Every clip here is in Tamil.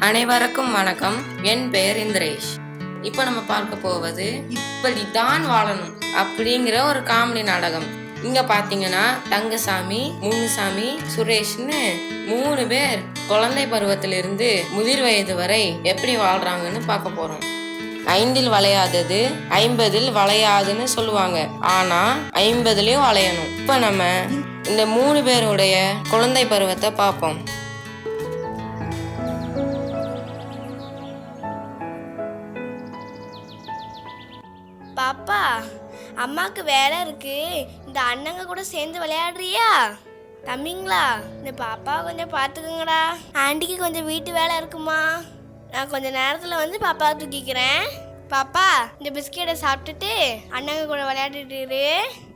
அனைவருக்கும் வணக்கம். என் பெயர் இந்திரேஷ். இப்போ நம்ம பார்க்க போவது இப்படித்தான் வாழணும் அப்படிங்கிற ஒரு காமெடி நாடகம். இங்க பாத்தீங்கன்னா தங்கசாமி, முனுசாமி, சுரேஷ்னு 3 பேர் குழந்தை பருவத்திலிருந்து முதிர் வயது வரை எப்படி வாழ்றாங்கன்னு பார்க்க போறோம். 5இல் வளையாதது 50இல் வளையாதுன்னு சொல்லுவாங்க. ஆனா 50லயும் வளையணும். இப்ப நம்ம இந்த 3 பேருடைய குழந்தை பருவத்தை பார்ப்போம். பாப்பா, அம்மாவுக்கு வேலை இருக்கு, இந்த அண்ணங்க கூட சேர்ந்து விளையாடுறியா? தம்பிங்களா, இந்த பாப்பாவை கொஞ்சம் பார்த்துக்குங்கடா. ஆண்டிக்கு கொஞ்சம் வீட்டு வேலை இருக்குமா, நான் கொஞ்சம் நேரத்தில் வந்து பாப்பாவை தூக்கிக்கிறேன். பாப்பா, இந்த பிஸ்கெட்டை சாப்பிட்டுட்டு அண்ணங்க கூட விளையாடிட்டு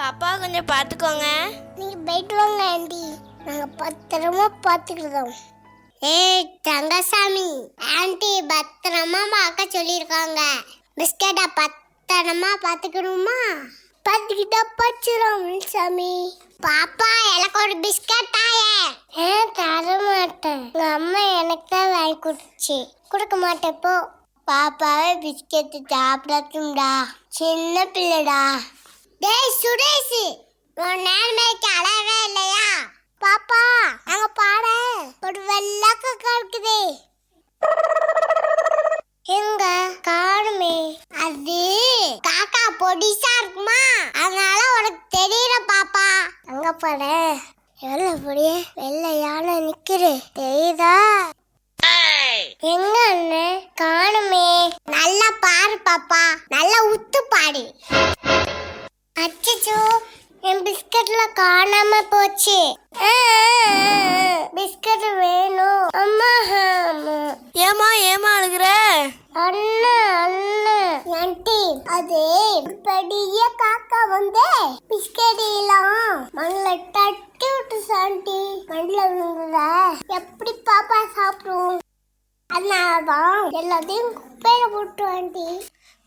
பாப்பாவை கொஞ்சம் பார்த்துக்கோங்க. நீங்கள் போயிட்டு வாங்க ஆண்டி, நாங்கள் பத்திரமா பார்த்துக்கிட்டோம். ஏய் தங்கசாமி, ஆண்டி பத்திரமா பார்க்க சொல்லியிருக்காங்க. பிஸ்கெட்டை பத்திரமா பார்த்துக்கணுமா? பார்த்துக்கிட்டா பச்சிரும் சாமி. பாப்பா, எனக்கு ஒரு பிஸ்கட் தாயே. தர மாட்டேன், எங்கள் அம்மா எனக்கு தான் வாங்கி கொடுத்துச்சு. கொடுக்க மாட்டேன் போ. பாப்பாவே பிஸ்கெட்டு சாப்பிடட்டும்டா, சின்ன பிள்ளைடா. டேய் சுரேஷ், உன் நேர்மைக்கு அளவே இல்லையா? பாப்பா, அங்க பாரு, ஒரு வெள்ளக்க இருக்குது. எங்க காணுமே? அது காக்கா பொடிசா இருக்குமா, அதனால உனக்கு தெரியல பாப்பா. அங்க பாரு, எவ்வளவு பொடிய வெள்ளையான நிக்குது, தெரியுதா? எங்க அண்ணன் காணுமே? நல்லா பாரு பாப்பா, நல்லா உத்து பாரு. அச்சச்சோ, என் பிஸ்கட்ல காணாம போச்சு. பிஸ்கட் வேணும் அம்மா. ஏமா ஏமா அழுகுற? அண்ணா அண்ணா ஆண்டி, அது பெரிய காக்கா வந்து பிஸ்கட் எல்லாம் மண்ணில் தட்டி விட்டு சாண்டி, மண்ணில் விழுந்துட எப்படி பாப்பா சாப்பிடும்? அதனாலதான் எல்லாத்தையும் குப்பையில போட்டு ஆண்டி.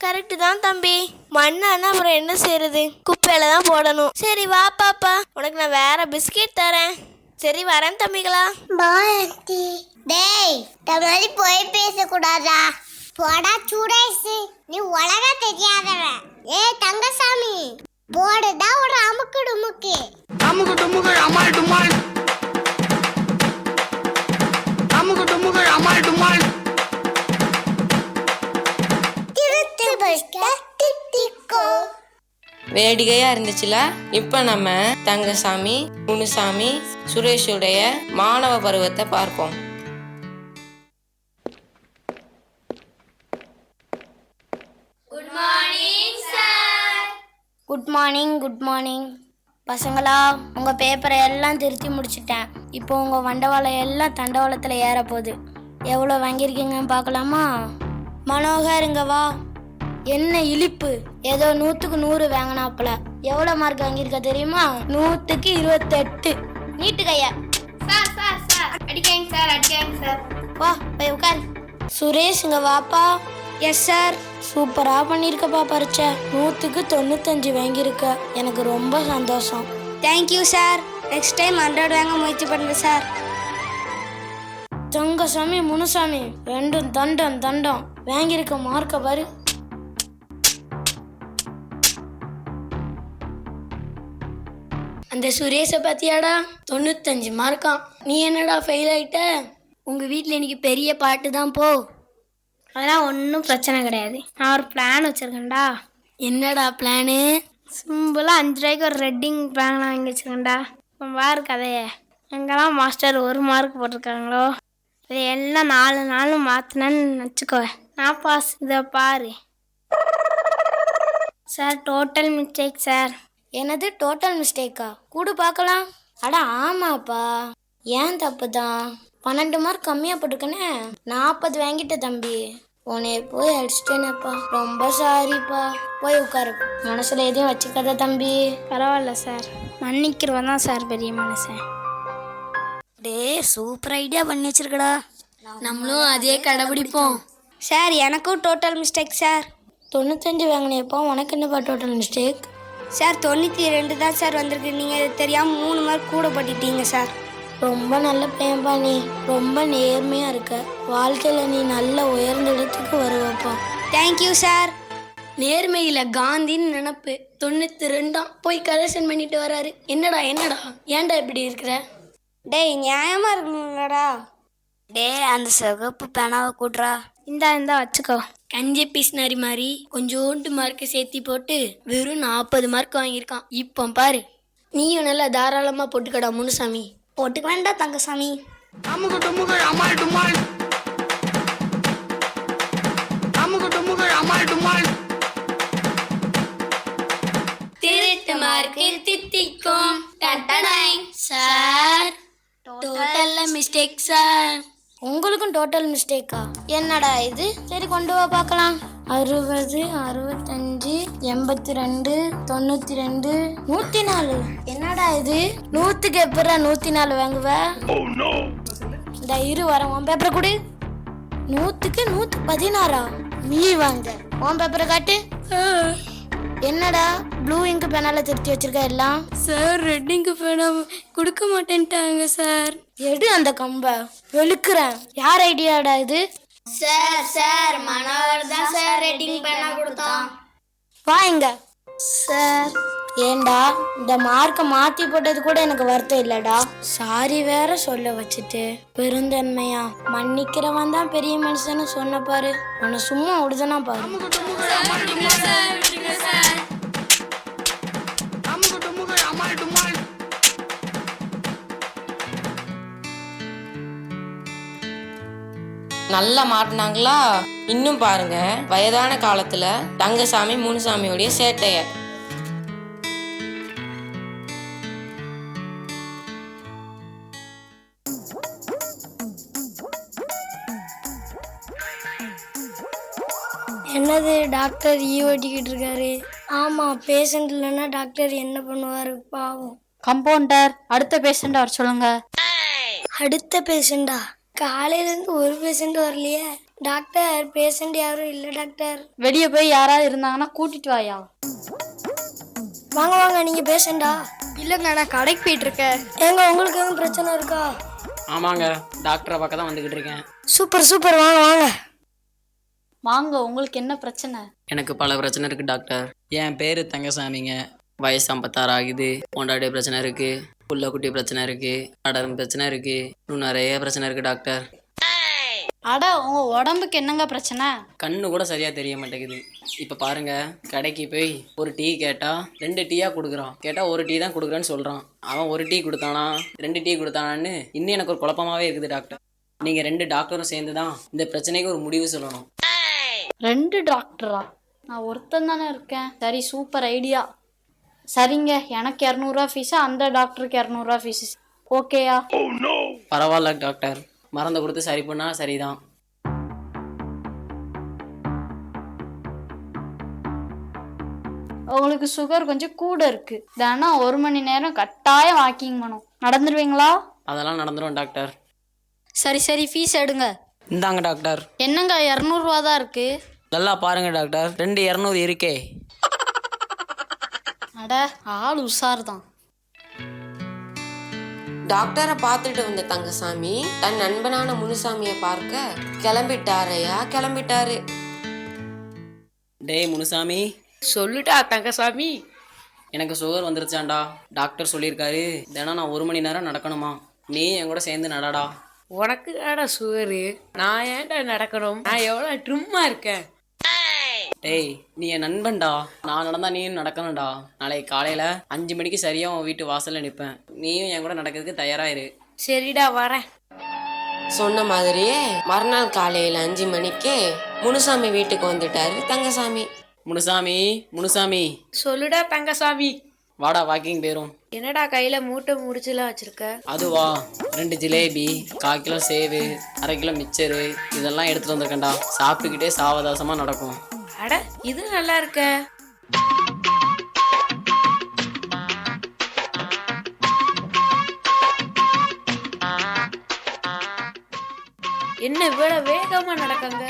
கரெக்டு தான் தம்பி, மண்ணானா அப்புறம் என்ன செய்யறது, குப்பையில தான் போடணும். சரி வா பாப்பா, உனக்கு நான் வேற பிஸ்கெட் தரேன். சரி வரேன் தம்பிகளா. Bye aunty. டேய், தமாரி போய் பேசக்கூடாதா? போடா சுரேஷ், நீ உலக தெரியாதவன். ஏய் தங்கசாமி, போடுதான் ஒரு அமுக்கு டுமுக்கு. அமுக்கு டுமுக்கு அமால் டுமால், அமுக்கு டுமுக்கு அமால் டுமால். வேடிக்கையா இருந்துச்சுல. இப்ப நம்ம தங்கசாமி, முனுசாமி, சுரேஷுடைய மாணவ பருவத்தை பார்ப்போம். குட் மார்னிங் குட் மார்னிங் பசங்களா, உங்கள் பேப்பரை எல்லாம் திருத்தி முடிச்சிட்டேன். இப்போ உங்கள் வண்டவாளம் எல்லாம் தண்டவாளத்தில் ஏற போகுது. எவ்வளோ வாங்கியிருக்கீங்கன்னு பார்க்கலாமா? மனோகருங்க வா. என்ன இழிப்பு, ஏதோ 100க்கு 100 வாங்கினாப்புல. எவ்வளோ மார்க் வாங்கியிருக்க தெரியுமா? 100க்கு 28. நீட்டு கையா. சார் சார் சார் அடிக்காங்க சார், அடிக்காங்க சார். வா போய் உட்கார். சுரேஷுங்க வாப்பா. Yes sir. சூப்பராக பண்ணியிருக்கப்பா பரீட்சை. 100க்கு 95 வாங்கியிருக்க, எனக்கு ரொம்ப சந்தோஷம். தேங்க்யூ சார், நெக்ஸ்ட் டைம் 100 வாங்க முயற்சி பண்ணுறேன் சார். தங்கசாமி முனுசாமி ரெண்டும் தண்டம் தண்டம் வாங்கியிருக்க மார்க்கை பாரு. அந்த சுரேஷை பார்த்தியாடா, 95 மார்க்கான். நீ என்னடா ஃபெயில் ஆகிட்ட? உங்கள் வீட்டில் இன்னைக்கு பெரிய பாட்டு தான் போ. அதெல்லாம் ஒன்றும் பிரச்சனை கிடையாது, நான் ஒரு பிளான் வச்சுருக்கேன்டா. என்னடா பிளானு? சிம்பிளாக 5 ரூபாய்க்கு ஒரு ரெட்டிங் பிளான் வாங்கி வச்சுருக்கேன்டா. இப்போ பாரு கதையை, எங்கெல்லாம் மாஸ்டர் 1 மார்க் போட்டிருக்காங்களோ இதை எல்லாம் 4 நாளும் மாற்றினேன்னு வச்சுக்கோ, நான் பாஸ். இதை பாரு சார், டோட்டல் மிஸ்டேக் சார். என்னது டோட்டல் மிஸ்டேக்கா? கூடு பார்க்கலாம். அட ஆமாப்பா, ஏன் தப்பு தான். 12 மார்க் கம்மியாக போட்டுக்கனே, 40 வாங்கிட்ட தம்பி. உன்னைய போய் அடிச்சிட்டேனப்பா, ரொம்ப சாரிப்பா. போய் உட்காரு, மனசில் எதையும் வச்சுக்காத தம்பி. பரவாயில்ல சார், மன்னிக்கிறவன் தான் சார் பெரிய மனுஷன். டே சூப்பர் ஐடியா பண்ணி வச்சிருக்கடா, நம்மளும் அதே கடைபிடிப்போம். சார் எனக்கும் டோட்டல் மிஸ்டேக் சார். 95 வாங்கினேப்பா, உனக்கு என்னப்பா டோட்டல் மிஸ்டேக்? சார் 92 தான் சார் வந்திருக்கு. நீங்கள் தெரியாமல் 3 மார்க் கூட போட்டுட்டீங்க சார். ரொம்ப நல்ல பையன்பா நீ. ரொம்ப நேர்மையா இருக்க. வாழ்க்கையில நீ நல்ல உயர்ந்த இடத்துக்கு வருவப்பா. Thank you sir. நேர்மையில காந்தின்னு நினப்பு. 92 போய் கலெக்ஷன் பண்ணிட்டு வராரு. என்னடா ஏன்டா இப்படி இருக்கிற? டேய் நியாயமா இருக்கணும்லடா. டேய் அந்த சிகப்பு பேனாவை கூட்டுறா. இந்தா வச்சுக்கோ. கஞ்சி பீஸ்னாரி மாதிரி கொஞ்சோண்டு மார்க்கு சேர்த்தி போட்டு வெறும் 40 மார்க் வாங்கியிருக்கான். இப்போ பாரு, நீயும் நல்லா தாராளமா போட்டுக்கடா முனுசாமி. போட்டுக்க வேண்டாம் தங்கசாமி. அமுக்கு டுமுக்கு அமால் டுமால் அமுக்கு டுமுக்கு அமால் டுமால் திருட்டு மார்க்கு தித்திக்கும். சார் டோட்டல்ல மிஸ்டேக் சார். உங்களுக்கும் டோட்டல் மிஸ்டேக்கா? என்னடா இது? சரி கொண்டு வா பார்க்கலாம். 60, 65, 82, 92, 104. என்னடா இது? 100க்கு எப்படா 104 வாங்குவ? இந்த இரு வரேன். உன் பேப்பரை கொடு. 100க்கு 116. நீ வாங்க. உன் பேப்பரை காட்டு. என்னடா ப்ளூ இங்க் பேனால திருத்தி வச்சிருக்க எல்லாம்? சார் ரெட் இங்க் பேனா கொடுக்க மாட்டேன்ட்டாங்க சார். எடு அந்த கம்பை. வெளுக்கிறேன். யார் ஐடியாடா இது? சார் மனோகர் தான் சார் ரெட் இங்க் பேனா கொடுத்தான். வாங்க சார். ஏண்டா இந்த மார்க்கை மாத்தி போட்டது கூட எனக்கு வருத்தம் இல்லடா. சாரி வேற சொல்ல வச்சுட்டு பெருந்தன்மையா மன்னிக்கிறவன் தான் பெரிய மனுஷன்னு சொன்ன பாரு. உன்னை சும்மா விடுதனா பாரு. அமுக்கு டுமுக்கு அமால் டுமால் நல்லா மாட்டினாங்களா? இன்னும் பாருங்க வயதான காலத்துல தங்கசாமி முனுசாமியோடைய சேட்டைய. என்னது டாக்டர் ஓட்டிக்கிட்டு இருக்காரு? ஆமா, பேஷண்ட் இல்லைன்னா டாக்டர் என்ன பண்ணுவாரு பாவம். கம்பவுண்டர் அடுத்த பேஷண்ட் வர சொல்லுங்க. அடுத்த பேஷண்டா? காலையில இருந்து ஒரு பேஷண்ட் வரலையே டாக்டர். பேஷண்ட் யாரும் இல்ல டாக்டர். வெளியே போய் யாராவது இருந்தாங்கன்னா கூட்டிட்டு வாயா. வாங்க நீங்க பேஷண்டா? இல்லைங்க நான் கடைக்கு போயிட்டு இருக்கேன். ஏங்க உங்களுக்கு எதுவும் பிரச்சனை இருக்கா? ஆமாங்க, டாக்டரை பக்கம் தான் வந்துக்கிட்டு இருக்கேன். சூப்பர் வாங்க. வாங்க, உங்களுக்கு என்ன பிரச்சனை? எனக்கு பல பிரச்சனை இருக்குது டாக்டர். என் பேர் தங்கசாமிங்க. வயசு 56 ஆகுது. பொண்டாட்டி பிரச்சனை இருக்குது, புள்ள குட்டி பிரச்சனை இருக்குது, அடரும் பிரச்சனை இருக்குது, இன்னும் நிறைய பிரச்சனை இருக்குது டாக்டர். அட உங்க உடம்புக்கு என்னங்க பிரச்சனை? கண்ணு கூட சரியாக தெரிய மாட்டேங்குது. இப்போ பாருங்க, கடைக்கு போய் ஒரு டீ கேட்டால் 2 டீயாக கொடுக்குறான். கேட்டால் ஒரு டீ தான் கொடுக்குறேன்னு சொல்கிறான். அவன் ஒரு டீ கொடுத்தானா 2 டீ கொடுத்தானான்னு இன்னும் எனக்கு ஒரு குழப்பமாகவே இருக்குது டாக்டர். நீங்கள் 2 டாக்டரும் சேர்ந்து தான் இந்த பிரச்சனைக்கு ஒரு முடிவு சொல்லணும். 2 டாக்டரா? நான் ஒருத்தன் தானே இருக்கேன். சரி, சூப்பர் ஐடியா. சரிங்க, எனக்கு 200 ஃபீஸா, அந்த டாக்டருக்கு 200 ஃபீஸ். ஓகேயா? பரவாயில்ல டாக்டர், மருந்தை கொடுத்து சரி பண்ணால் சரிதான். உங்களுக்கு சுகர் கொஞ்சம் கூட இருக்கு. தினம் 1 மணி நேரம் கட்டாயம் வாக்கிங் பண்ணும். நடந்துருவீங்களா? அதெல்லாம் நடந்துடும் டாக்டர். சரி ஃபீஸ் எடுங்க. இந்தாங்க டாக்டர். என்னங்க 200 ரூபா தான் இருக்கு. நல்லா பாருங்க டாக்டர், 200 இருக்கே. அட ஆள் உஷார் தான். டாக்டரை பார்த்துட்டு வந்த தங்கசாமி தன் நண்பனான முனுசாமியை பார்க்க கிளம்பிட்டாரு. டேய் முனுசாமி, சொல்லுடா தங்கசாமி. எனக்கு சுகர் வந்துருச்சாண்டா. டாக்டர் சொல்லியிருக்காரு தினம் நான் 1 மணி நேரம் நடக்கணுமா. நீ என் கூட சேர்ந்து நடடா. உனக்கு ஏடா சுகரு? நான் ஏன்டா நடக்கணும்? நான் எவ்வளோ ட்ரிம்மா இருக்கேன். டேய் நீ என் நண்பன்டா. நான் நடந்தா நீயும் நடக்கணும்டா. நாளைக்கு காலையில் 5 மணிக்கு சரியாக உன் வீட்டு வாசலில் நிற்பேன். நீயும் என் கூட நடக்கிறதுக்கு தயாராயிரு. சரிடா வரேன். சொன்ன மாதிரியே மறுநாள் காலையில 5 மணிக்கே முனுசாமி வீட்டுக்கு வந்துட்டாரு தங்கசாமி. முனுசாமி சொல்லுடா தங்கசாமி. வாடா, வாக்கிங் போயிரும். என்னடா கையில மூட்டை முடிச்சுலாம் வச்சிருக்க? அதுவா, 2 ஜிலேபி, 1/4 கிலோ சேவு, 1/2 கிலோ மிச்சரு, இதெல்லாம் எடுத்துட்டு வந்திருக்கேன்டா. சாப்பிட்டுக்கிட்டே சாவதாசமாக நடக்கும். அட இது நல்லா இருக்க. என்ன இவ்வளவு வேகமா நடக்கங்க?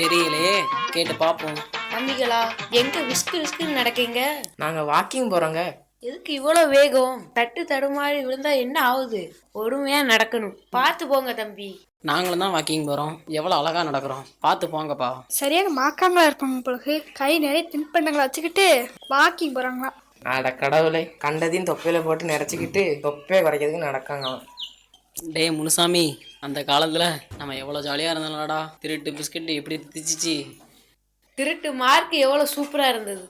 தெரியலையே, கேட்டு பார்ப்போம். தம்பிகளா, எங்க விஸ்கு விஸ்குன்னு நடக்கீங்க? நாங்க வாக்கிங் போறோங்க. எதுக்கு இவ்வளவு வேகம்? தட்டு தடுமாறி விழுந்தா என்ன ஆகுது? பொறுமையா நடக்கணும். பார்த்து போங்க தம்பி. நாங்களும் தான் வாக்கிங் போகிறோம், எவ்வளோ அழகாக நடக்கிறோம். பார்த்து போங்கப்பா. சரியான மாக்காங்களா இருப்பாங்க பிறகு கை நிறைய தின்பண்டங்களை வச்சுக்கிட்டு வாக்கிங் போறாங்களா? அட கடவுளை, கண்டதையும் தொப்பையில போட்டு நிறைச்சிக்கிட்டு தொப்பையை குறைக்கிறதுக்கு நடக்காங்க அவன். டே முனுசாமி, அந்த காலத்தில் நம்ம எவ்வளோ ஜாலியாக இருந்தோம்லடா. திருட்டு பிஸ்கெட்டு எப்படி திச்சிச்சு. திருட்டு மார்க் எவ்வளவு சூப்பரா இருந்தது.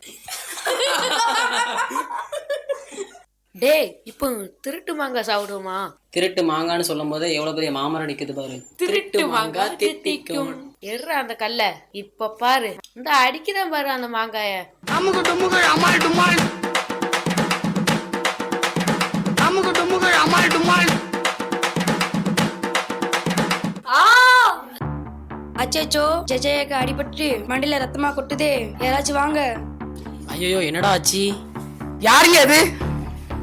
டேய், இப்போ திருட்டு மாங்காய் சாப்பிடுவோமா? திருட்டு மாங்கான்னு சொல்லும் போது எவ்வளோ பெரிய மாமரம் நிற்குது பாரு. திருட்டு மாங்காய் தித்திக்கும். எர்றா அந்த கல்ல. இப்ப பாரு, இந்த அடிக்குதான் பாரு அந்த மாங்காய. அமுக்கு டுமுக்கு அமால் டுமால். அமுக்கு டுமுக்கு அமால் டுமால். அச்சோ, ஜெஜயாக்கு அடிபட்டு மண்டியில ரத்தமா கொட்டுதே, யாராச்சும் வாங்க. ஐயோ, என்னடா ஆச்சு? யாருங்க அது?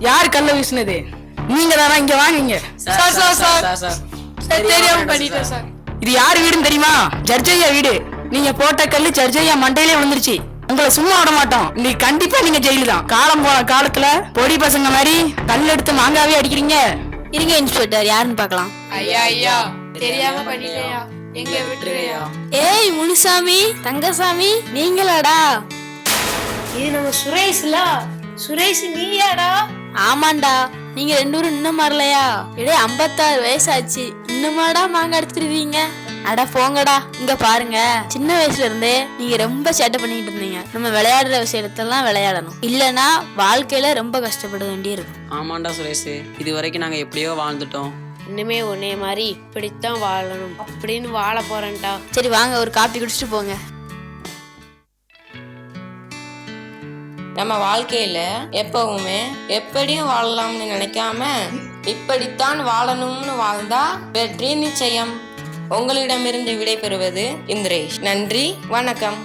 யாரு கல்ல வீசினது? நீங்க தானா? இங்க வாங்குங்க. சார், தெரியாம பண்ணிட்டேன் சார். இது யார் வீடுன்னு தெரியுமா? ஜட்ஜையா வீடு. நீங்க போட்ட கல்லு ஜட்ஜையா மண்டையிலே விழுந்துருச்சு. உங்களை சும்மா விட மாட்டோம். இன்னைக்கு கண்டிப்பா நீங்க ஜெயிலு தான். காலம் போன காலத்துல பொடி பசங்க மாதிரி கல் எடுத்து மாங்காவே அடிக்கிறீங்க. இருங்க இன்ஸ்பெக்டர், யாருன்னு பார்க்கலாம். ஐயா தெரியாம பண்ணிட்டேயா, எங்க விட்டுறையா? ஏய் முனுசாமி, தங்கசாமி, நீங்களாடா? இது நம்ம சுரேஷ்ல. சுரேஷ் நீயாடா? ஆமாண்டா. நீங்க 2 பேரும் இன்னும் மாறலையா? இடே 56 வயசாச்சு, இன்னுமாடா மாங்காய் எடுத்துருவீங்க? அட போங்கடா. இங்க பாருங்க, சின்ன வயசுல இருந்தே நீங்க ரொம்ப சேட்டை பண்ணிட்டு இருந்தீங்க. நம்ம விளையாடுற விஷயத்தெல்லாம் விளையாடணும், இல்லனா வாழ்க்கையில ரொம்ப கஷ்டப்பட வேண்டி இருக்கும். ஆமாண்டா சுரேஷ், இது வரைக்கும் நாங்கள் எப்படியோ வாழ்ந்துட்டோம். இனிமே உன்னைய மாதிரி இப்படித்தான் வாழணும் அப்படின்னு வாழ போறேன்டா. சரி வாங்க, ஒரு காப்பி குடிச்சிட்டு போங்க. நம்ம வாழ்க்கையில எப்பவுமே எப்படியும் வாழலாம்னு நினைக்காம இப்படித்தான் வாழணும்னு வாழ்ந்தா வெற்றி நிச்சயம். உங்களிடமிருந்து விடை பெறுவது இந்திரேஷ். நன்றி, வணக்கம்.